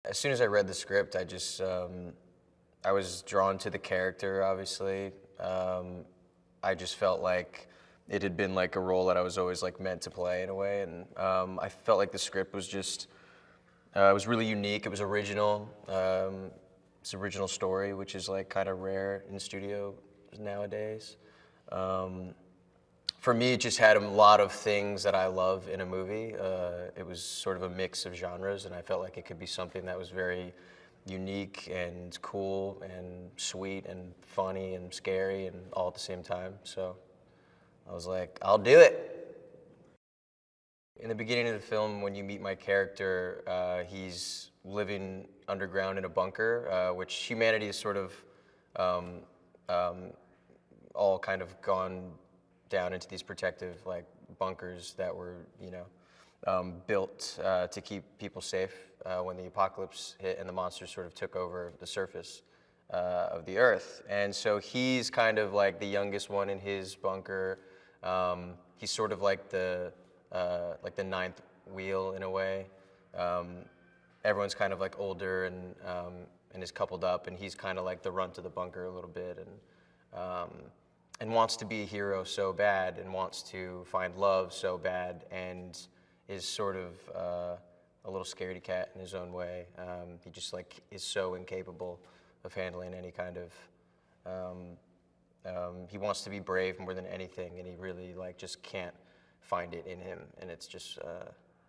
As soon as I read the script, I was drawn to the character, obviously. I just felt like it had been like a role that I was always like meant to play in a way, and I felt like the script was just, it was really unique, it was original. It's an original story, which is like kind of rare in studio nowadays. For me, it just had a lot of things that I love in a movie. It was sort of a mix of genres, and I felt like it could be something that was very unique and cool and sweet and funny and scary and all at the same time. So I was like, I'll do it. In the beginning of the film, when you meet my character, he's living underground in a bunker, which humanity is sort of all kind of gone down into these protective like bunkers that were, built to keep people safe when the apocalypse hit and the monsters sort of took over the surface of the earth. And so he's kind of like the youngest one in his bunker. He's sort of like the ninth wheel in a way. Everyone's kind of like older and is coupled up, and he's kind of like the runt of the bunker a little bit, and wants to be a hero so bad, and wants to find love so bad, and is sort of a little scaredy cat in his own way. He just like is so incapable of handling any kind of. He wants to be brave more than anything, and he really like just can't find it in him. And it's just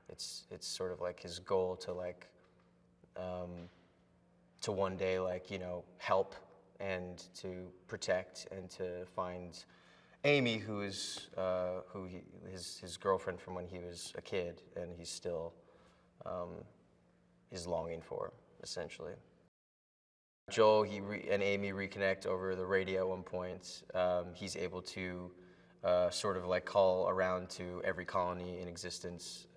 it's sort of like his goal to like to one day like help and to protect and to find Amy, who is his girlfriend from when he was a kid, and he's still is longing for, essentially. Joel and Amy reconnect over the radio at one point. He's able to sort of like call around to every colony in existence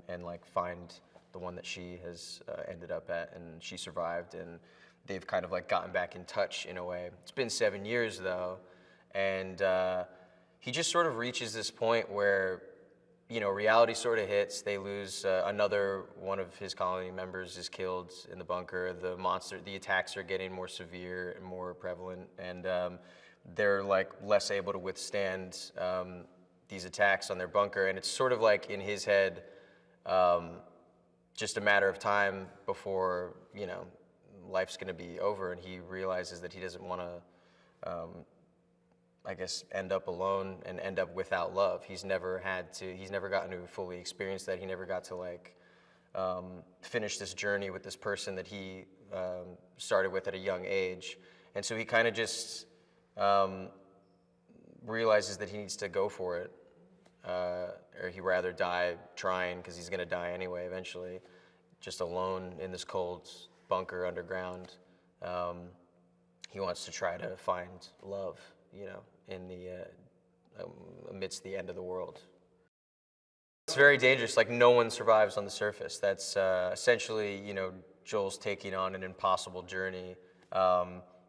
and like find the one that she has ended up at, and she survived, and they've kind of like gotten back in touch in a way. It's been 7 years though, and he just sort of reaches this point where reality sort of hits. They lose another one of his colony members is killed in the bunker. The attacks are getting more severe and more prevalent, and they're like less able to withstand these attacks on their bunker. And it's sort of like in his head, just a matter of time before life's going to be over, and he realizes that he doesn't want to, I guess, end up alone and end up without love. He's never gotten to fully experience that. He never got to like finish this journey with this person that he started with at a young age. And so he kind of just realizes that he needs to go for it, or he'd rather die trying, because he's going to die anyway eventually, just alone in this cold bunker underground. He wants to try to find love, in the amidst the end of the world. It's very dangerous. Like, no one survives on the surface. That's essentially, Joel's taking on an impossible journey.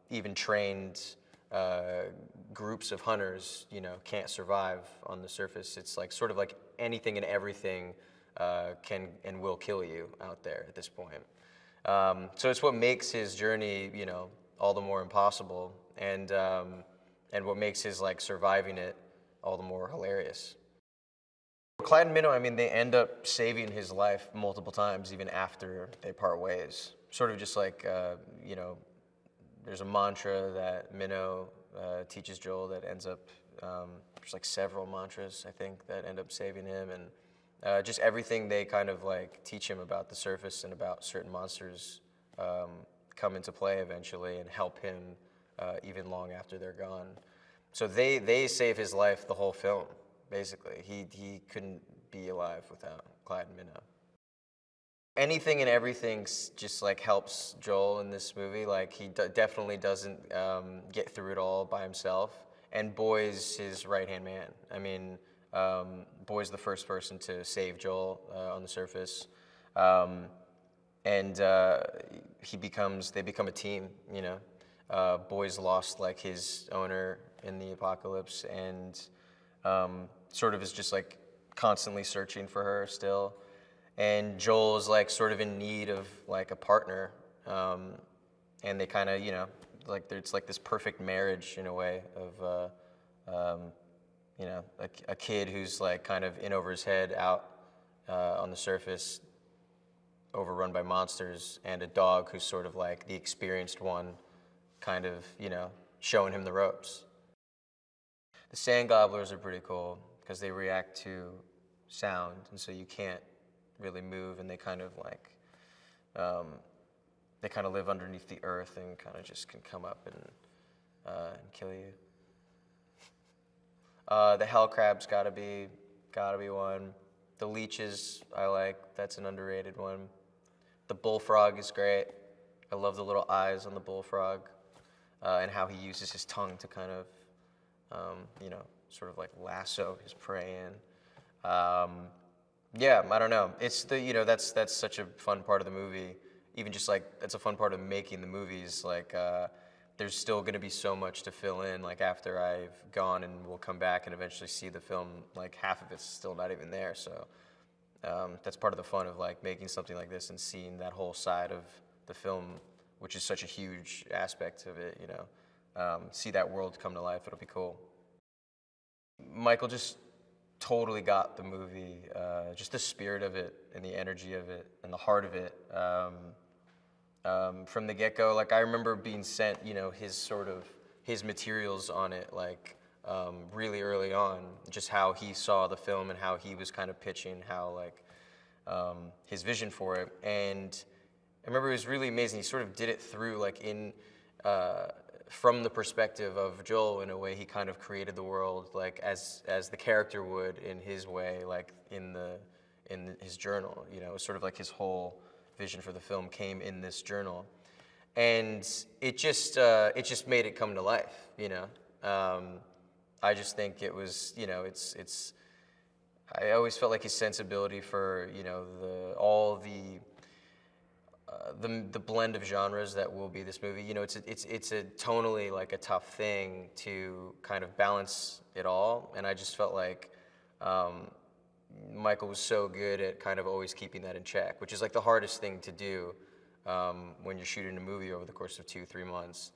Even trained groups of hunters, can't survive on the surface. It's like sort of like anything and everything can and will kill you out there at this point. So it's what makes his journey, all the more impossible, and what makes his like surviving it all the more hilarious. Clyde and Minnow, I mean, they end up saving his life multiple times, even after they part ways. Sort of just like, there's a mantra that Minnow teaches Joel that ends up, there's like several mantras, I think, that end up saving him, and just everything they kind of like teach him about the surface and about certain monsters come into play eventually and help him even long after they're gone. So they save his life the whole film, basically. He couldn't be alive without Clyde and Minnow. Anything and everything just like helps Joel in this movie. Like, he definitely doesn't get through it all by himself. And Boy's his right-hand man. I mean, Boy's the first person to save Joel on the surface. And they become a team, Boy's lost like his owner in the apocalypse, and sort of is just like constantly searching for her still. and Joel is like sort of in need of like a partner, and they kind of, you know, like it's like this perfect marriage in a way of, you know, a kid who's like kind of in over his head, out on the surface, overrun by monsters, and a dog who's sort of like the experienced one, kind of, you know, showing him the ropes. The sand gobblers are pretty cool because they react to sound, and so you can't really move, and they kind of like, they kind of live underneath the earth and kind of just can come up and kill you. The hell crab's gotta be one. The leeches I like, that's an underrated one. The bullfrog is great. I love the little eyes on the bullfrog, and how he uses his tongue to kind of, you know, sort of like lasso his prey in. Yeah, I don't know. It's the, you know, that's such a fun part of the movie. Even just like, that's a fun part of making the movies. Like, there's still gonna be so much to fill in, like after I've gone and we'll come back and eventually see the film, like half of it's still not even there. So that's part of the fun of like making something like this and seeing that whole side of the film, which is such a huge aspect of it, you know. See that world come to life, it'll be cool. Michael just totally got the movie, just the spirit of it and the energy of it and the heart of it. From the get-go, like I remember being sent, you know, his materials on it, like really early on, just how he saw the film and how he was kind of pitching, how like his vision for it. And I remember it was really amazing. He sort of did it through like from the perspective of Joel. In a way, he kind of created the world like as the character would in his way, like in his journal. You know, it was sort of like his whole vision for the film came in this journal, and it just made it come to life. You know, I just think it was, you know, it's. I always felt like his sensibility for, you know, all the blend of genres that will be this movie. You know, it's a tonally like a tough thing to kind of balance it all, and I just felt like Michael was so good at kind of always keeping that in check, which is like the hardest thing to do when you're shooting a movie over the course of 2-3 months.